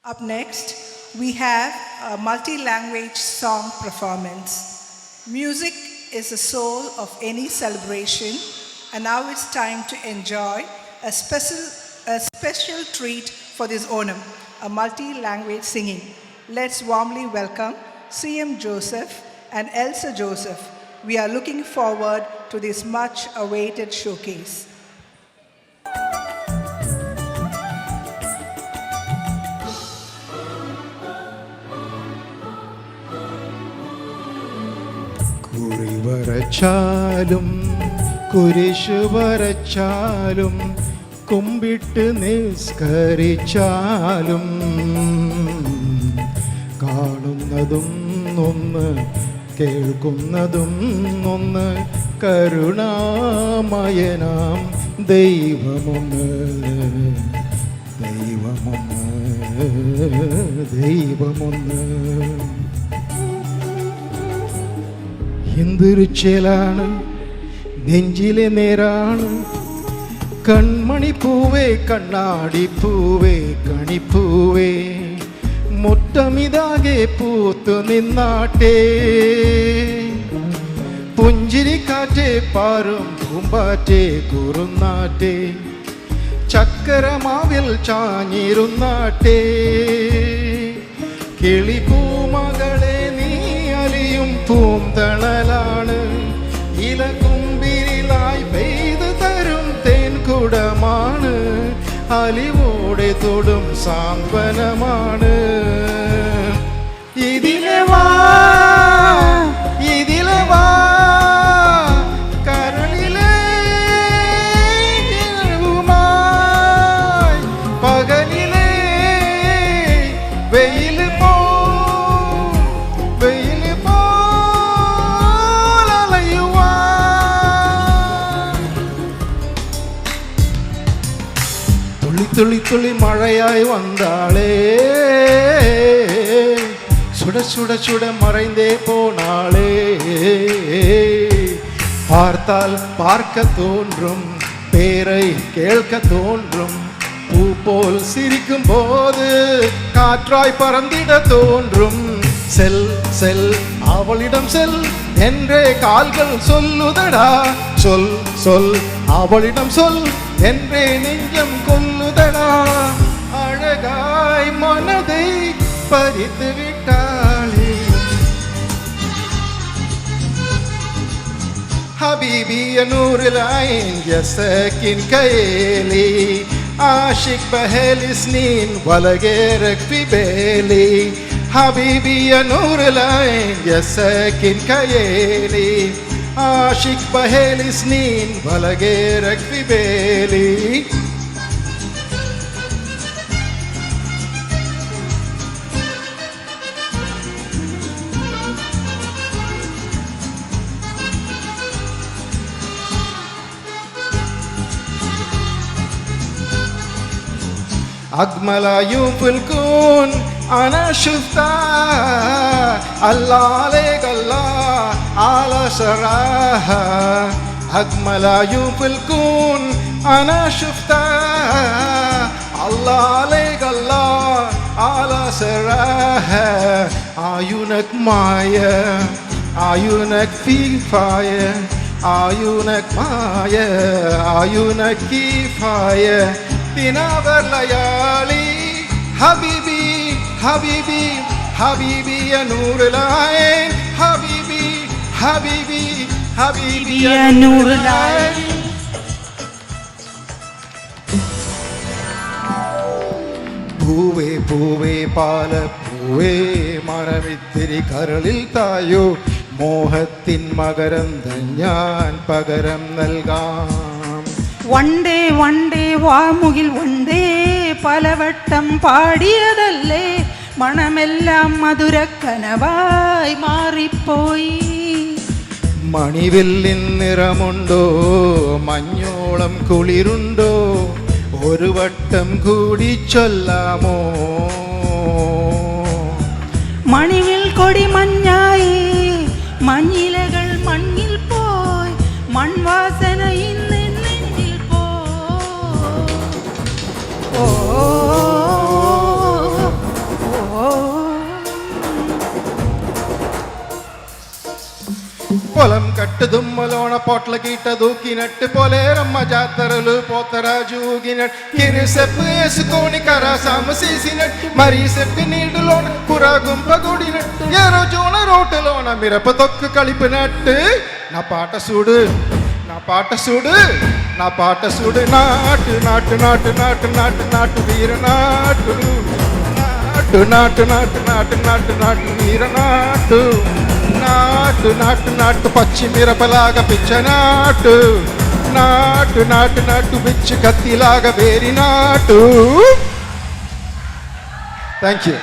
Up next, we have a multi-language song performance. Music is the soul of any celebration, and now it's time to enjoy a special treat for this Onam, a multi-language singing. Let's warmly welcome CM Joseph and Elsa Joseph. We are looking forward to this much-awaited showcase. കുറി വരച്ചാലും കുരിശ് വരച്ചാലും കുമ്പിട്ട് നിസ്കരിച്ചാലും കാണുന്നതും ഒന്ന് കേൾക്കുന്നതും ഒന്ന് കരുണാമയനാം ദൈവമൊന്ന് ദൈവമൊന്ന് ദൈവമൊന്ന് എന്തൊരു ചേലാണ് നെഞ്ചിലെ നേരാണ് കൺമണിപ്പൂവേ കണ്ണാടിപ്പൂവേ കണിപ്പൂവേ മുറ്റമിതാകെ പൂത്തു നിന്നാട്ടേ പുഞ്ചിരിക്കാറ്റേ പാറും പൂമ്പാറ്റേ കുറുന്നാട്ടേ ചക്കരമാവിൽ ചാഞ്ഞിരുന്നാട്ടേ കിളിപ്പൂമകളെ നീ അലിയും പൂന്തണലാണ് ഇലകുമ്പിരിലായി പെയ്തു തരും തേൻകുടമാണ് അലിവോടെ തൊടും സാന്ത്വനമാണ് ഇതിലെ വാ ഇതിലെ വാ കരളിലെ പകലിലെ വെയിൽ തുള്ളി തുള്ളി മഴയായി വന്നാളേ சுட சுட சுட மறைந்தே போனாளே பார்த்தால் பார்க்க தோன்றும் பேரை கேட்க தோன்றும் பூ போல் சிரிக்கும் போது காற்றாய் பறந்திட தோன்றும் செல் செல் அவளிடம் செல் என்றே கால்கள் சொல்லுதடா சொல் சொல் அவளிடம் சொல் என்றே நெஞ்சம் கொல்லுதடா அழகாய் மனதை பறித்து விட்டாளே حبيبي يا نور العين يا ساكن كيالي عاشق بهالي سنين ولا غيرك في بالي حبيبي يا نور العين يا ساكن كيالي عاشق بهالي سنين ولا غيرك في بالي أجمل عيون في الكون أنا شفتها الله عليك الله على سراها أجمل عيون في الكون أنا شفتها الله عليك الله على سراها عيونك معايا عيونك في كفاية عيونك معايا عيونك كفاية تناظر ليالي حبيبي حبيبي حبيبي يا نور العين حبيبي حبيبي حبيبي يا نور العين പൂവേ പൂവേ പാലപ്പൂവേ മണമിത്തിരി കരളിൽ തായോ മോഹത്തിൻ മകരന്തം ഞാൻ പകരം നൽകാം വണ്ടേ വണ്ടേ വാമുകിൽ വണ്ടേ പലവട്ടം പാടിയതല്ലേ മണമെല്ലാം മധുരക്കനവായി മാറിപ്പോയി മണിവില്ലിൻ നിറമുണ്ടോ മഞ്ഞോളം കുളിരുണ്ടോ ഒരു വട്ടം കൂടി ചൊല്ലാമോ മണിവിൽ കൊടി മഞ്ഞായി മഞ്ഞിലകൾ മണ്ണിൽ പോയി മൺവാസന ഇന്ന് നെഞ്ചിൽ പോയി పొలం కట్టు దుమ్మలోన పొట్ల గీట దూకినట్టు పొలేరమ్మ జాతరలు పోతరాజు ఊగినట్టు కిరి సెప్పు వేసుకొని కరాసాము చేసినట్టు మరి సెప్పు నీటిలోన కురా గుంప గుడినట్టు ఎరోజున రోటులోన మిరప తొక్కు కలిపినట్టు నా పాట చూడు నా పాట చూడు నా పాట చూడు నాటు నాటు నాటు నాటు నాటు నాటు వీర నాటు నాటు నాటు నాటు నాటు నాటు వీర నాటు నాటు నాటు నాటు పచ్చి మిరపలాగా పిచ్చనాటు నాటు నాటు నాటు పిచ్చి కత్తిలాగా వేరి నాటు థ్యాంక్ యూ